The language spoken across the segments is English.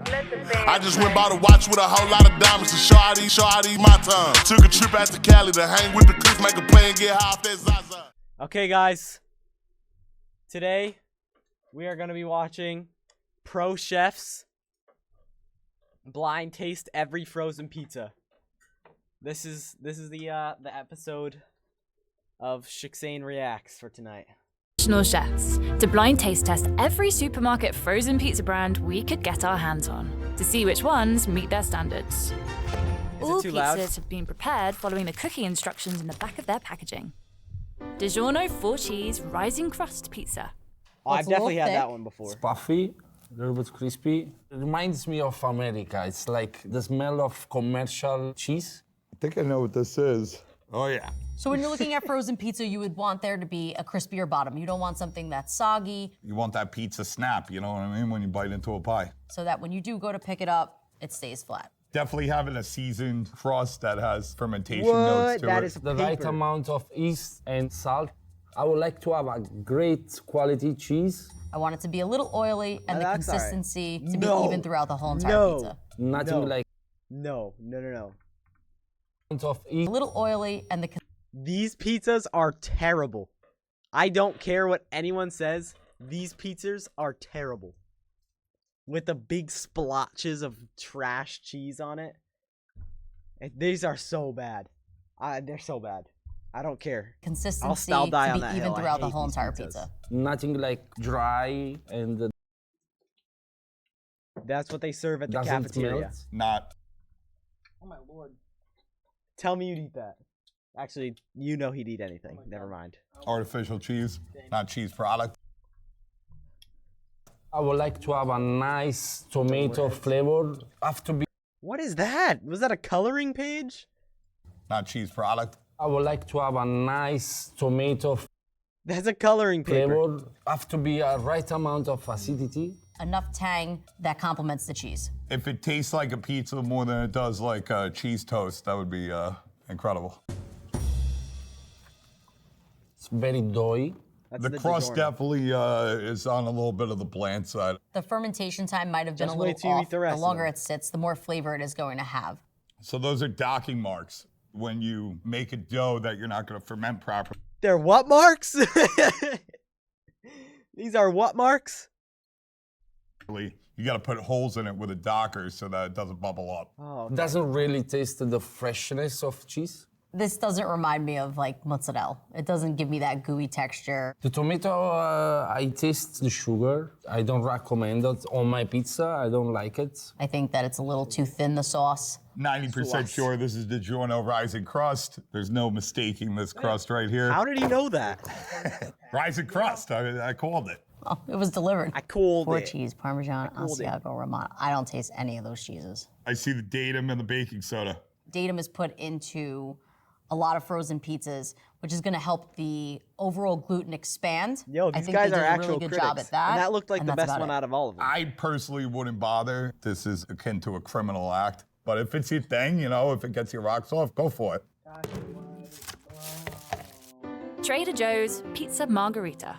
I just went by the watch with a whole lot of diamonds to Shxanee my time. Took a trip out to Cali to hang with the Chris, make a play and get high off that Zaza. Okay, guys. Today, we are going to be watching pro chefs blind taste every frozen pizza. This is the episode of Shxanee Reacts for tonight. Chefs to blind taste test every supermarket frozen pizza brand we could get our hands on to see which ones meet their standards. All too pizzas loud? have been prepared following the cooking instructions in the back of their packaging. DiGiorno 4-cheese rising crust pizza. Oh, I've definitely had that one before. It's puffy, a little bit crispy. It reminds me of America. It's like the smell of commercial cheese. I think I know what this is. Oh yeah. So when you're looking at frozen pizza, you would want there to be a crispier bottom. You don't want something that's soggy, You want that pizza snap, you know what I mean, when you bite into a pie. so that when you do go to pick it up, it stays flat. Definitely having a seasoned crust that has fermentation What? notes to That it. is The right paper. amount of yeast and salt. I would like to have a great quality cheese. I want it to be a little oily and the that's all right. consistency to No. be even throughout the whole entire No. pizza. Nothing No. like No. amount of A yeast. little oily and the These pizzas are terrible. I don't care what anyone says. These pizzas are terrible. With the big splotches of trash cheese on it. These are so bad. They're so bad. I don't care. consistency I'll die to on be that even hill. I throughout the hate whole these entire pizzas. pizza. Nothing like dry and That's what they serve at the doesn't cafeteria. melt. Not. Oh my lord. Tell me you'd eat that. Actually, you know he'd eat anything. Never mind. Artificial cheese, not cheese product. I would like to have a nice tomato flavor. Have to be. What is that? Was that a coloring page? Not cheese product. I would like to have a nice tomato That's a coloring paper. flavor. Have to be a right amount of acidity. Enough tang that complements the cheese. If it tastes like a pizza more than it does like a cheese toast, that would be incredible. It's very doughy. That's The crust DiGiorno. definitely is on a little bit of the bland side. The fermentation time might have been Just a wait little till you eat off. the rest of longer them. it sits, the more flavor it is going to have. So those are docking marks when you make a dough that you're not going to ferment properly. They're what marks? These are what marks? You got to put holes in it with a docker so that it doesn't bubble up. Oh, It doesn't really taste the freshness of cheese. This doesn't remind me of like mozzarella. It doesn't give me that gooey texture. The tomato, I taste the sugar. I don't recommend it on my pizza. I don't like it. I think that it's a little too thin, the sauce. 90% sure this is DiGiorno rising crust. There's no mistaking this crust right here. how did he know that? Rising crust, I called it. Oh, it was delivered. I called Four it. cheese, Parmesan, called it. Asiago, Romano. I don't taste any of those cheeses. I see the datum and the baking soda. Datum is put into a lot of frozen pizzas, which is going to help the overall gluten expand. Yo, I these think guys they are did a actual really good critics. job at that. And that looked like and the that's best about one it. out of all of them. I personally wouldn't bother. This is akin to a criminal act. But if it's your thing, you know, if it gets your rocks off, go for it. Trader Joe's Pizza Margarita.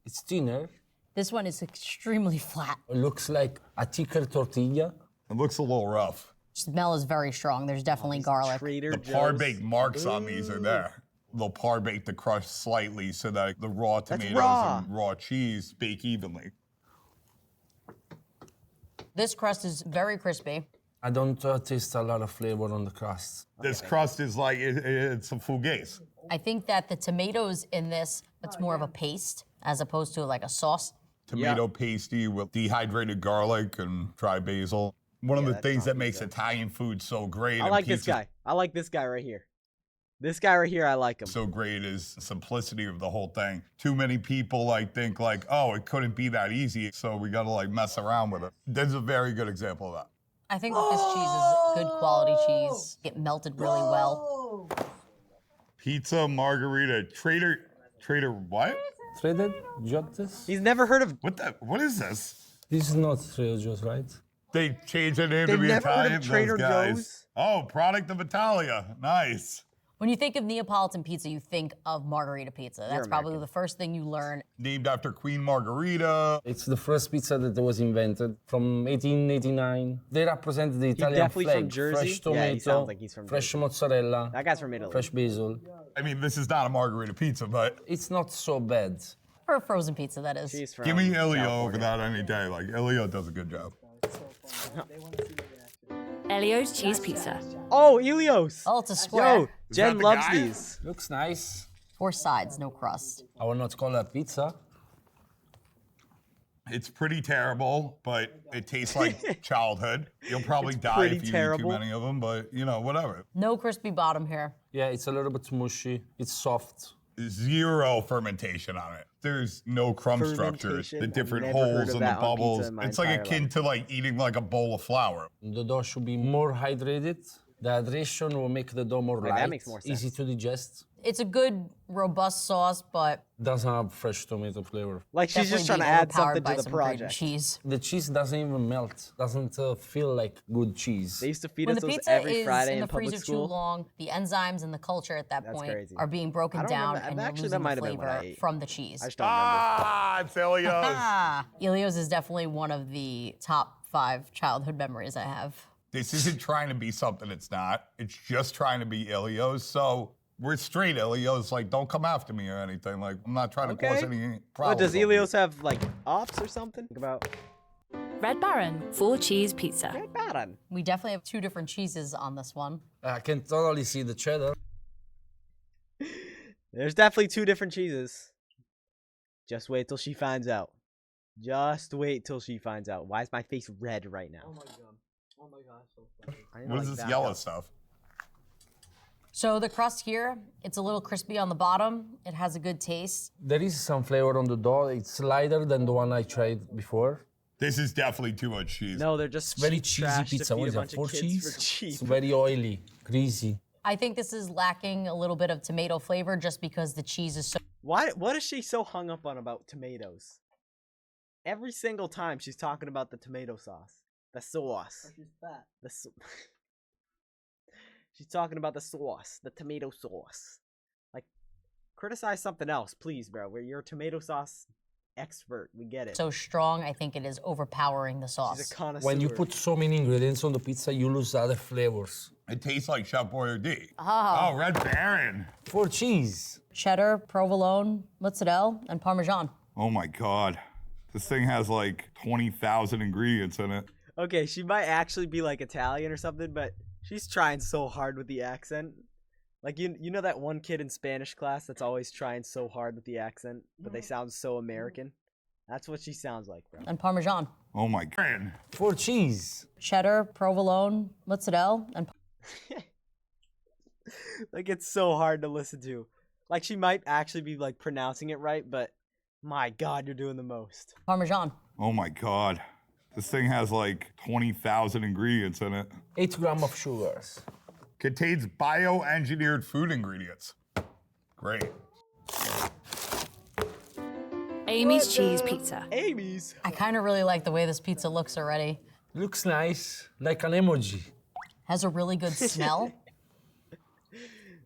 It's thinner. This one is extremely flat. It looks like a thicker tortilla. It looks a little rough. Smell is very strong. There's definitely garlic. Trader The Joe's. par-baked marks on these are there. They'll par-bake the crust slightly so that the raw tomatoes raw. and raw cheese bake evenly. This crust is very crispy. I don't taste a lot of flavor on the crust. This crust is like, it's a fugazi. I think that the tomatoes in this, it's more of a paste as opposed to like a sauce. Tomato pasty with dehydrated garlic and dry basil. One of the things that makes Italian food so great. I and like this pizza guy. I like this guy right here. This guy right here, I like him. So great is the simplicity of the whole thing. Too many people like think like, oh, it couldn't be that easy, so we gotta like mess around with it. This is a very good example of that. I think that this cheese is good quality cheese. It melted really well. Pizza margarita, Trader what? Trader Joe's? He's never heard of. What is this? This is not Trader Joe's, right? They changed their name They've to be never heard of Italian. Trader those guys. Joe's? Oh, product of Italia. Nice. When you think of Neapolitan pizza, you think of margarita pizza. That's probably American. the first thing you learn. Named after Queen Margarita. It's the first pizza that was invented from 1889. They represent the Italian definitely flag. from Jersey? Fresh tomato, Yeah, he sounds like he's from fresh Jersey. mozzarella, That guy's from Italy. fresh basil. I mean, this is not a margarita pizza, but It's not so bad. For a frozen pizza, that is. She's from give me Elio California. over that any day. Like, Elio does a good job. Elio's cheese pizza. Oh, Elios. Oh, it's a square. Yo, Jen the loves guy? these. Looks nice. 4 sides, no crust. I will not call that pizza. It's pretty terrible, but it tastes like childhood. You'll probably die pretty if you eat terrible. too many of them, but you know, whatever. No crispy bottom here. Yeah, it's a little bit mushy. It's soft. Zero fermentation on it. There's no crumb structures, Fermentation? the I've different never heard holes of and the that on pizza bubbles. in my It's like entire akin life. to like eating like a bowl of flour. The dough should be more hydrated. The hydration will make the dough more Right, light, that makes more easy sense. to digest. It's a good, robust sauce, but Doesn't have fresh tomato flavor. Like she's just trying definitely to be add something overpowered by to the some grated project. cheese. The cheese doesn't even melt. Doesn't feel like good cheese. They used to feed When us the those pizza every is Friday in in the public freezer too school. long, the enzymes and the culture at that That's point crazy. are being broken I don't down, remember- and you're actually, losing that the might have been what I flavor ate. from the cheese. I just don't remember. Ah, it's Elio's. Ah, Elio's is definitely one of the top 5 childhood memories I have. This isn't trying to be something it's not. It's just trying to be Elio's. So we're straight Elio's. Like, don't come after me or anything. Like, I'm not trying to cause any What problems. does over Elios have like ops or something? Think about Red Baron, 4 cheese pizza. Red Baron. We definitely have 2 different cheeses on this one. I can totally see the cheddar. There's definitely 2 different cheeses. Just wait till she finds out. Just wait till she finds out. Why is my face red right now? Oh my god. Oh my gosh, so funny. What is this yellow stuff? So the crust here, it's a little crispy on the bottom. It has a good taste. There is some flavor on the dough. It's lighter than the one I tried before. This is definitely too much cheese. No, they're just Very cheap cheesy trash to pizza. feed What a is that? bunch of 4 kids cheese? for cheap. It's very oily, greasy. I think this is lacking a little bit of tomato flavor just because the cheese is so What is she so hung up on about tomatoes? Every single time she's talking about the tomato sauce. The sauce. She's fat. She's talking about the sauce, the tomato sauce. Like, criticize something else, please, bro. You're a tomato sauce expert. We get it. so strong, I think it is overpowering the sauce. She's a connoisseur. When you put so many ingredients on the pizza, you lose other flavors. It tastes like Chef Boyardee. Ah. Oh, Red Baron. 4 cheese. Cheddar, provolone, mozzarella, and parmesan. Oh my God. This thing has like 20,000 ingredients in it. Okay, she might actually be like Italian or something, but she's trying so hard with the accent. Like you know that one kid in Spanish class that's always trying so hard with the accent, but they sound so American? That's what she sounds like, bro. And parmesan. Oh my God. 4 cheese. Cheddar, provolone, mozzarella, and Like it's so hard to listen to. Like she might actually be like pronouncing it right, but my God, you're doing the most. parmesan. Oh my God. This thing has like 20,000 ingredients in it. 8 grams of sugars. Contains bioengineered food ingredients. Great. Amy's cheese pizza. Amy's. I kind of really like the way this pizza looks already. Looks nice, like an emoji. Has a really good smell.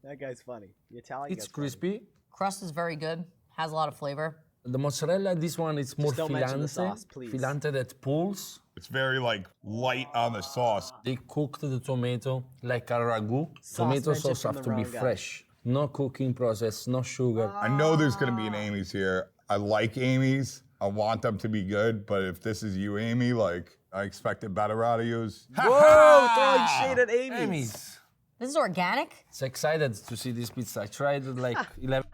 That guy's funny. The Italian It's guy's funny. crispy. Crust is very good. Has a lot of flavor. The mozzarella, this one, it's more don't mention the filante. sauce, please. Filante that pulls. It's very like light on the sauce. They cooked the tomato like a ragu. Sauce Tomato mentioned sauce from have the to be wrong guy. fresh. No cooking process, no sugar. I know there's gonna be an Amy's here. I like Amy's. I want them to be good, but if this is you, Amy, like I expected better out of you. Whoa, throwing shade at Amy's. Amy's. This is organic. It's excited to see this pizza. I tried it like 11.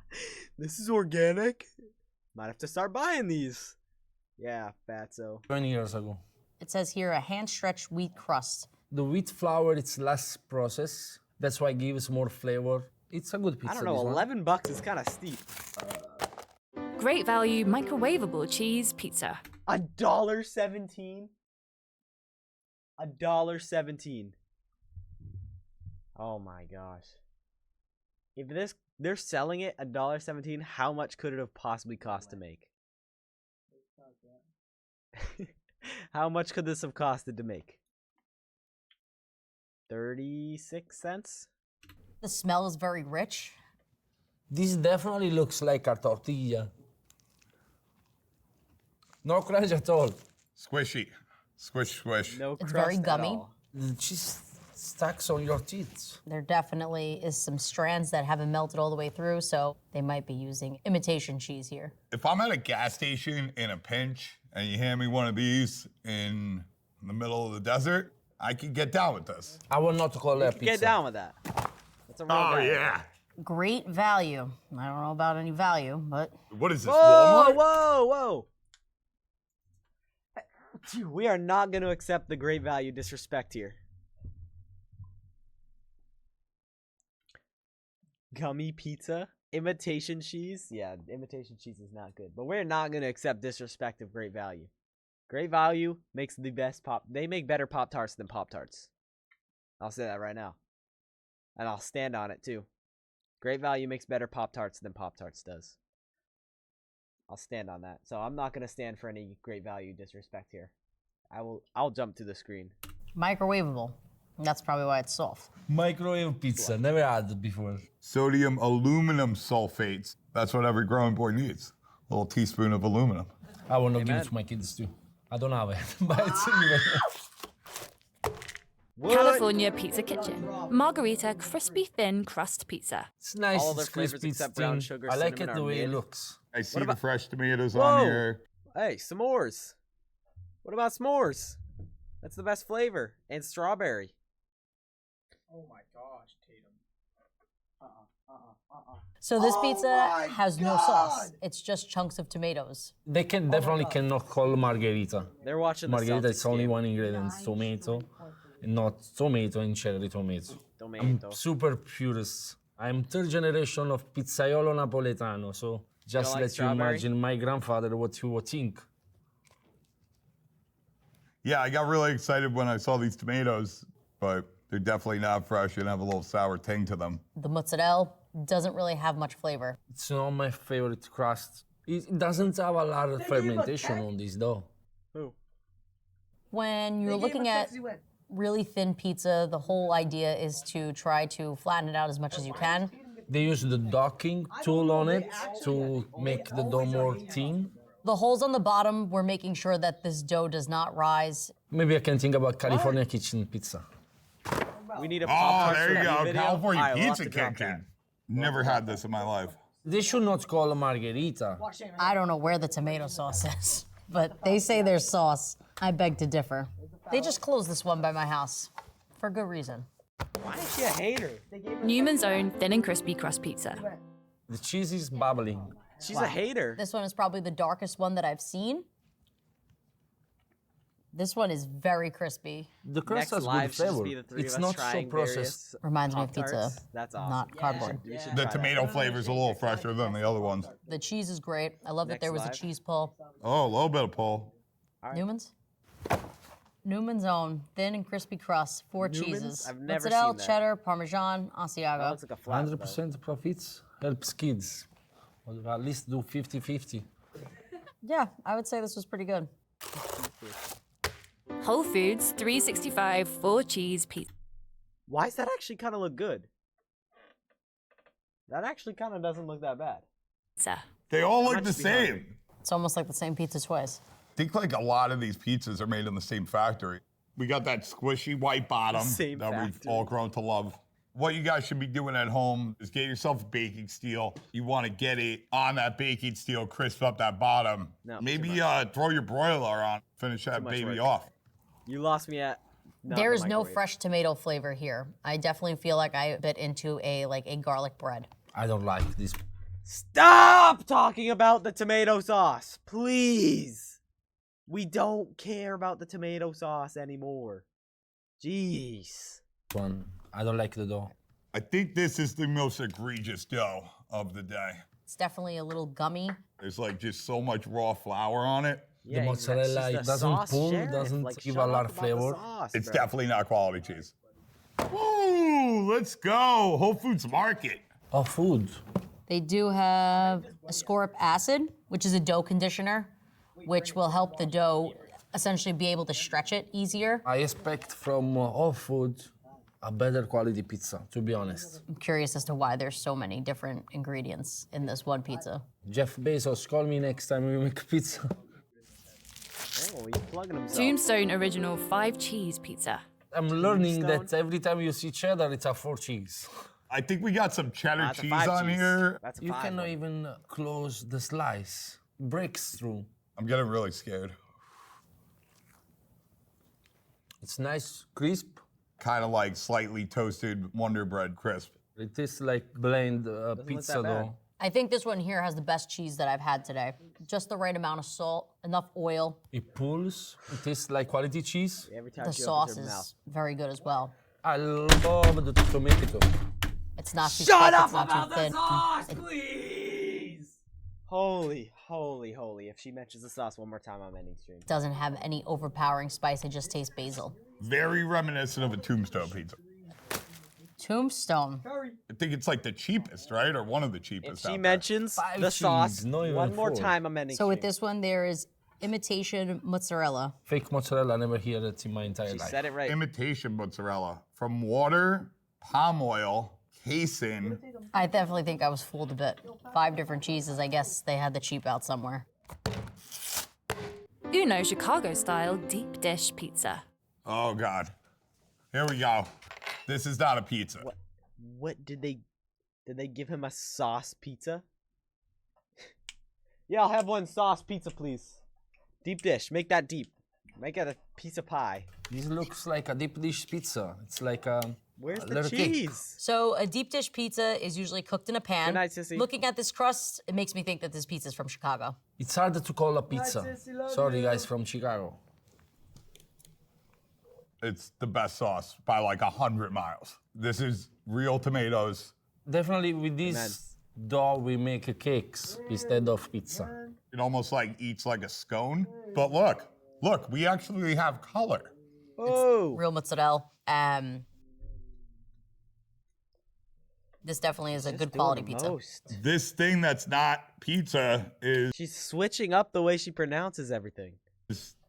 This is organic. Might have to start buying these. Yeah, fatso. 20 years ago. It says here a hand-stretched wheat crust. The wheat flour, it's less processed. That's why it gives more flavor. It's a good pizza. I don't know, this one. $11 is kind of steep. Great value microwavable cheese pizza. $1.17? $1.17. Oh my gosh. If they're selling it $1.17, how much could it have possibly cost to make? How much could this have costed to make? 36 cents? The smell is very rich. This definitely looks like a tortilla. No crunch at all. Squishy. Squish, squish. No It's crust very at gummy. all. The cheese stacks on your teeth. There definitely is some strands that haven't melted all the way through, so they might be using imitation cheese here. If I'm at a gas station in a pinch and you hand me one of these in the middle of the desert, I can get down with this. I will not call that pizza. Get down with that. That's a real Oh, guy. yeah. Great value. I don't know about any value, but What is this, Whoa, Walmart? whoa, whoa. We are not going to accept the great value disrespect here. Gummy pizza, imitation cheese. Yeah, imitation cheese is not good, but we're not going to accept disrespect of great value. Great value makes the best pop. They make better Pop-Tarts than Pop-Tarts. I'll say that right now. And I'll stand on it too. Great value makes better Pop-Tarts than Pop-Tarts does. I'll stand on that. So I'm not going to stand for any great value disrespect here. I'll jump to the screen. microwavable. That's probably why it's soft. Microwave pizza, never had it before. Sodium aluminum sulfates. That's what every growing boy needs. A little teaspoon of aluminum. I want to give Amen. it to my kids too. I don't have it, but it's anyway. California Pizza Kitchen. Margarita crispy thin crust pizza. It's nice, All other it's flavors crispy, except it's brown thin. sugar, I like cinnamon it the are way it mid. looks. I see about- the fresh tomatoes Whoa. on here. Hey, s'mores. What about s'mores? That's the best flavor. And strawberry. Oh my gosh, Tatum. So this pizza has no sauce. It's just chunks of tomatoes. They definitely cannot call margherita. They're watching the Margherita Celtics is only game. one ingredient, it's tomato, and not tomato and cherry tomato. Tomato. Super purist. I'm third generation of pizzaiolo napoletano, so just like let you strawberry? imagine my grandfather what he would think. Yeah, I got really excited when I saw these tomatoes, but they're definitely not fresh and have a little sour ting to them. The mozzarella doesn't really have much flavor. It's not my favorite crust. It doesn't have a lot of fermentation on this though. Who? When you're looking at really thin pizza, the whole idea is to try to flatten it out as much as you can. They use the docking tool on it to make the dough more thin. The holes on the bottom, we're making sure that this dough does not rise. Maybe I can think about California kitchen pizza. We need a Oh, Pop-Tarts there you review go. video. California Alright, we'll have Pizza to drop Kitchen. Never had this in my life. They should not call a margherita. I don't know where the tomato sauce is, but they say there's sauce. I beg to differ. They just closed this one by my house for good reason. Why is she a hater? Newman's Own thin and crispy crust pizza. The cheese is bubbling. She's a hater. This one is probably the darkest one that I've seen. This one is very crispy. The crust Next has live good should just flavor. be the three It's of us not so trying processed. various Reminds me of pizza, Pop-Tarts. That's awesome. not cardboard. We should The try tomato that. flavor's a little fresher than the other ones. The cheese is great. I love that Next there was a live. cheese pull. Oh, a little bit of pull. Newman's? Newman's Own thin and crispy crust, 4 Newman's? cheeses. I've never Mozzarella, seen that. cheddar, Parmesan, That Asiago. looks like a flat. 100% profits helps kids. Or at least do 50-50. Yeah, I would say this was pretty good. Whole Foods 365 4 cheese pizza. Why does that actually kind of look good? That actually kind of doesn't look that bad. They all look much the do you have? same. It's almost like the same pizza twice. I think like a lot of these pizzas are made in the same factory. We got that squishy white bottom Same that we've factory. all grown to love. What you guys should be doing at home is get yourself a baking steel. You want to get it on that baking steel, crisp up that bottom. No, too Maybe much. throw your broiler on, finish that much baby work. off. You lost me at. not There the is no microwave. fresh tomato flavor here. I definitely feel like I bit into a garlic bread. I don't like this. Stop talking about the tomato sauce, please. We don't care about the tomato sauce anymore. Jeez. One. I don't like the dough. I think this is the most egregious dough of the day. It's definitely a little gummy. There's like just so much raw flour on it. Yeah, mozzarella, she's it the doesn't sauce pull, sheriff. doesn't Like, give shut a lot up of about the flavor. sauce, It's bro. definitely not quality cheese. Ooh, let's go. Whole Foods Market. Oh, food. They do have ascorbic acid, which is a dough conditioner, which will help the dough essentially be able to stretch it easier. I expect from all food a better quality pizza, to be honest. I'm curious as to why there's so many different ingredients in this one pizza. Jeff Bezos, call me next time we make pizza. Oh, he's plugging himself. Tombstone Original 5 Cheese Pizza. I'm learning that every time you see cheddar, it's a 4 cheese. I think we got some cheddar That's a cheese 5 on cheese. here. That's a You 5 cannot one. even close the slice. Breaks through. I'm getting really scared. It's nice, crisp. Kind of like slightly toasted Wonder Bread crisp. It tastes like blend look pizza that bad. dough. I think this one here has the best cheese that I've had today. Just the right amount of salt, enough oil. It pulls. It tastes like quality cheese. Every time The she sauce opens her mouth. is very good as well. I love the tomato. It's not too Shut thick, up it's not about too the thin. sauce, please! Holy, holy, holy. If she mentions the sauce one more time, I'm ending stream. It doesn't have any overpowering spice, it just tastes basil. Very reminiscent of a Tombstone pizza. Tombstone. I think it's like the cheapest, right? Or one of the If cheapest. she out there. mentions 5 the sauce cheese, not even one more 4. time, I'm ending So with stream. this one, there is imitation mozzarella. Fake mozzarella, I never hear it in my entire She life. said it right. Imitation mozzarella from water, palm oil, casein. I definitely think I was fooled a bit. 5 different cheeses, I guess they had the cheap out somewhere. Uno Chicago Style Deep Dish Pizza. Oh God. Here we go. This is not a pizza. What did they give him a sauce pizza? Yeah, I'll have one sauce pizza, please. Deep dish. Make that deep. Make it a piece of pie. This looks like a deep dish pizza. It's like a Where's the little cake. cheese? So a deep dish pizza is usually cooked in a pan. Good night, sissy. Looking at this crust, it makes me think that this pizza is from Chicago. It's hard to call a pizza. Sorry, guys from Chicago. It's the best sauce by like 100 miles. This is real tomatoes. Definitely with this dough, we make cakes instead of pizza. It almost like eats like a scone. But look, we actually have color. Oh, Real mozzarella. This definitely is a good quality pizza. This thing that's not pizza is She's switching up the way she pronounces everything.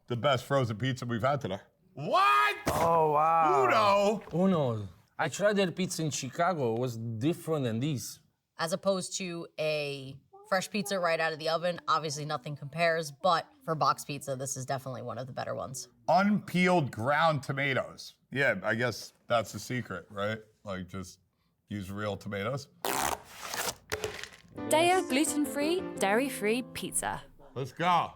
the best frozen pizza we've had today. What? Oh, wow. Uno? Uno. I tried their pizza in Chicago. It was different than this. As opposed to a fresh pizza right out of the oven, obviously nothing compares, but for box pizza, this is definitely one of the better ones. Unpeeled ground tomatoes. Yeah, I guess that's the secret, right? Like just use real tomatoes. Daya gluten-free, dairy-free pizza. Let's go.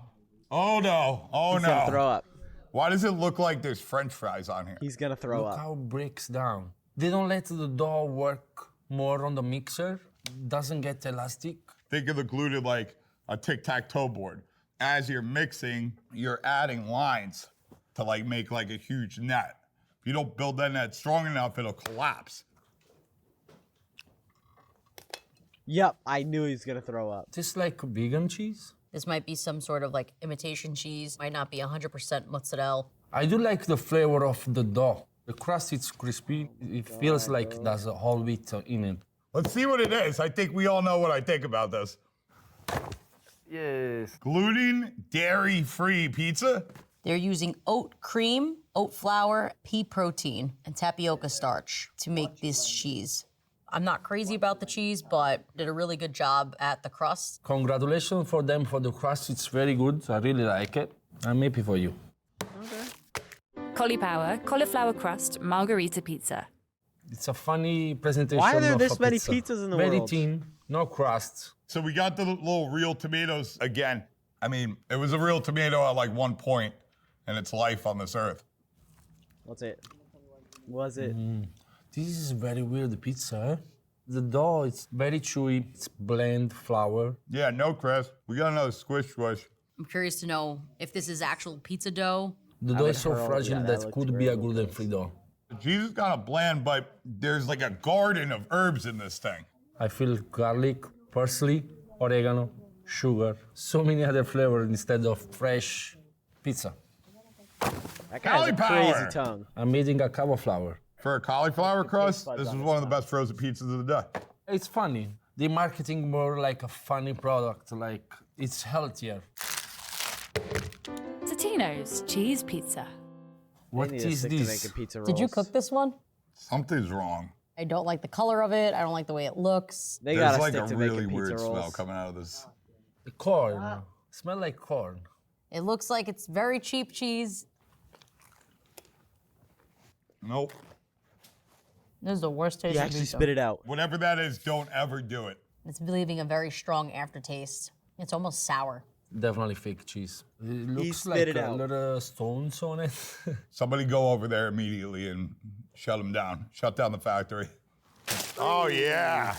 Oh no. Oh He's no. gonna throw up. Why does it look like there's French fries on here? He's gonna throw Look up. how it breaks down. They don't let the dough work more on the mixer. Doesn't get elastic. Think of the gluten like a tic-tac-toe board. As you're mixing, you're adding lines to like make like a huge net. If you don't build that net strong enough, it'll collapse. Yep, I knew he was gonna throw up. Tastes like vegan cheese. This might be some sort of like imitation cheese, might not be 100% mozzarella. I do like the flavor of the dough. The crust is crispy. It feels like there's a whole wheat in it. Let's see what it is. I think we all know what I think about this. Yes. Gluten, dairy-free pizza? They're using oat cream, oat flour, pea protein, and tapioca starch to make this cheese. I'm not crazy about the cheese, but did a really good job at the crust. Congratulations for them for the crust. It's very good. I really like it. I'm happy for you. Cauliflower crust, margarita pizza. It's a funny presentation. Why are there of this a many pizza. pizzas in the very world? thin, no crust. So we got the little real tomatoes again. I mean, it was a real tomato at like one point in its life on this earth. What's it? Was it? This is very weird pizza. Eh? The dough is very chewy. It's blend flour. Yeah, no crisp. We got another squish squish. I'm curious to know if this is actual pizza dough. The dough is so hurl, fragile yeah, that that looks could be a great. gluten-free dough. The cheese is kind of bland, but there's like a garden of herbs in this thing. I feel garlic, parsley, oregano, sugar, so many other flavors instead of fresh pizza. That guy has a Cauliflower. crazy tongue. I'm eating a cauliflower. For a cauliflower crust, buds this is on one of the best frozen pizzas of the day. It's funny. They're marketing more like a funny product, like it's healthier. Totino's cheese pizza. What They need a is stick to make this? a pizza Did you rolls. cook this one? Something's wrong. I don't like the color of it. I don't like the way it looks. They There's gotta like stick a to really making pizza weird rolls. smell coming out of this. The corn. Smell like corn. It looks like it's very cheap cheese. Nope. This is the worst taste You of actually pizza. spit it out. Whatever that is, don't ever do it. It's leaving a very strong aftertaste. It's almost sour. Definitely fake cheese. It looks spit like it a out. little stones on it. Somebody go over there immediately and shut them down. Shut down the factory. Oh, yeah.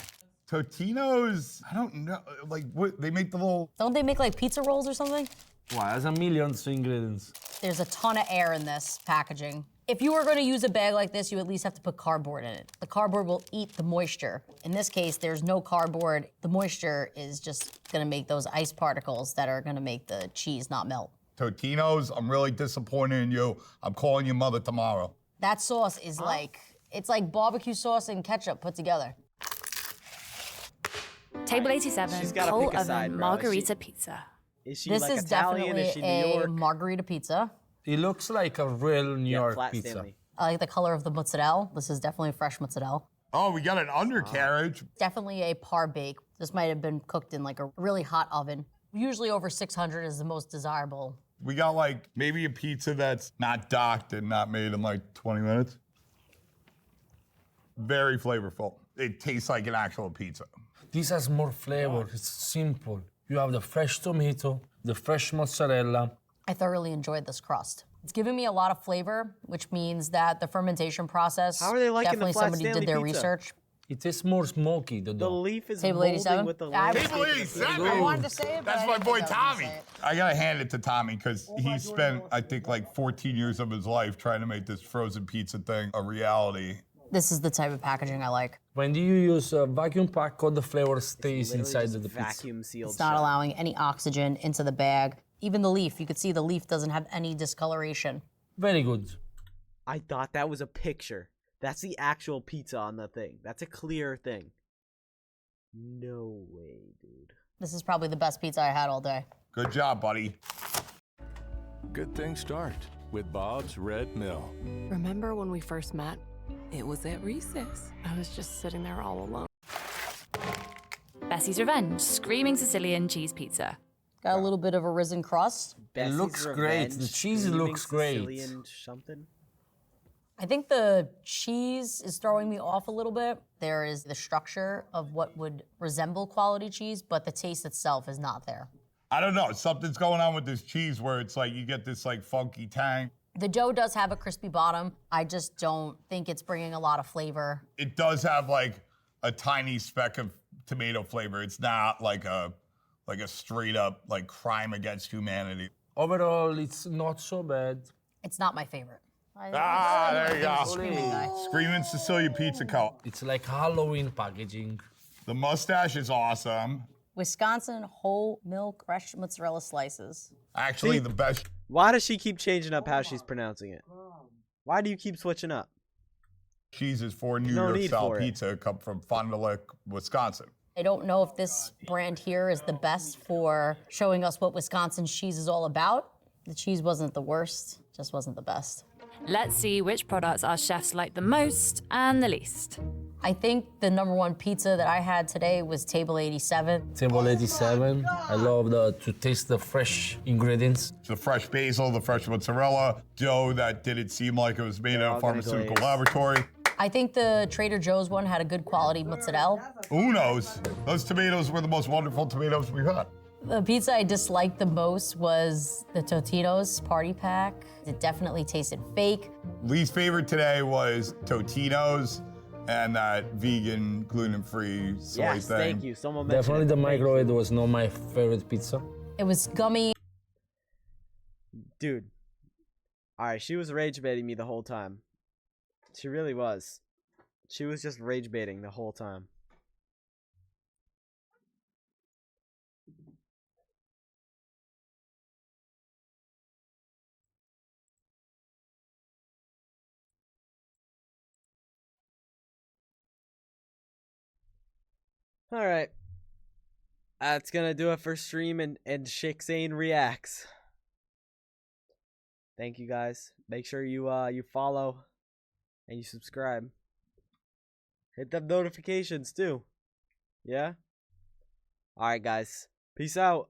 Totino's, I don't know, like what, they make the little, Don't they make like pizza rolls or something? Wow, there's a million ingredients. There's a ton of air in this packaging. If you were gonna use a bag like this, you at least have to put cardboard in it. The cardboard will eat the moisture. In this case, there's no cardboard. The moisture is just gonna make those ice particles that are gonna make the cheese not melt. Totino's, I'm really disappointed in you. I'm calling your mother tomorrow. That sauce is like, it's like barbecue sauce and ketchup put together. Table 87, She's gotta coal pick a oven side, bro. margarita pizza. Is she This like is Italian? definitely Is she New York? a margarita pizza. It looks like a real New Yeah, York flat pizza. Stanley. I like the color of the mozzarella. This is definitely fresh mozzarella. Oh, we got an undercarriage. Definitely a par bake. This might have been cooked in like a really hot oven. Usually over 600 is the most desirable. We got like maybe a pizza that's not docked and not made in like 20 minutes. Very flavorful. It tastes like an actual pizza. This has more flavor. It's simple. You have the fresh tomato, the fresh mozzarella. I thoroughly enjoyed this crust. It's giving me a lot of flavor, which means that the fermentation process, How are they liking the definitely flat somebody Stanley did their pizza? research. It tastes more smoky, the The dough. leaf is Table molding 87? with the I- landscape. Table 87. I wanted to say it, but That's I my didn't boy think I was gonna Tommy. say it. I gotta hand it to Tommy because he spent, I think, like 14 years of his life trying to make this frozen pizza thing a reality. This is the type of packaging I like. When do you use a vacuum pack, all the flavor stays Literally inside just of the pizza. vacuum sealed. It's not shut. allowing any oxygen into the bag. Even the leaf, you could see the leaf doesn't have any discoloration. Very good. I thought that was a picture. That's the actual pizza on the thing. That's a clear thing. No way, dude. This is probably the best pizza I had all day. Good job, buddy. Good things start with Bob's Red Mill. Remember when we first met? It was at recess. I was just sitting there all alone. Bessie's Revenge, screaming Sicilian cheese pizza. Got a little bit of a risen crust. Bessie's looks great. Revenge, The cheese screaming looks great. Sicilian something. I think the cheese is throwing me off a little bit. There is the structure of what would resemble quality cheese, but the taste itself is not there. I don't know. Something's going on with this cheese where it's like you get this like funky tang. The dough does have a crispy bottom. I just don't think it's bringing a lot of flavor. It does have like a tiny speck of tomato flavor. It's not like a straight up like crime against humanity. Overall, it's not so bad. It's not my favorite. There you go. Screaming guy. Screaming Sicilian Pizza Co. It's like Halloween packaging. The mustache is awesome. Wisconsin whole milk fresh mozzarella slices. Actually, See? the best. Why does she keep changing up how she's pronouncing it? Why do you keep switching up? Cheeses for New No York need style for it. pizza come from Fond du Lac, Wisconsin. I don't know if this brand here is the best for showing us what Wisconsin cheese is all about. The cheese wasn't the worst, just wasn't the best. Let's see which products our chefs like the most and the least. I think the #1 pizza that I had today was Table 87. Table 87. I love to taste the fresh ingredients. The fresh basil, the fresh mozzarella, dough that didn't seem like it was made in all a gonna pharmaceutical glaze. laboratory. I think the Trader Joe's one had a good quality mozzarella. Who knows? Those tomatoes were the most wonderful tomatoes we've had. The pizza I disliked the most was the Totino's party pack. It definitely tasted fake. Least favorite today was Totino's and that vegan, gluten-free soy Yes, thing. thank you. Someone mentioned Definitely it. the Thank you. microwave was not my favorite pizza. It was gummy. Dude. Alright, she was rage baiting me the whole time. She really was. She was just rage baiting the whole time. Alright. That's gonna do it for stream and Shxanee reacts. Thank you guys. Make sure you you follow and you subscribe. Hit them notifications too. Yeah? Alright, guys. Peace out.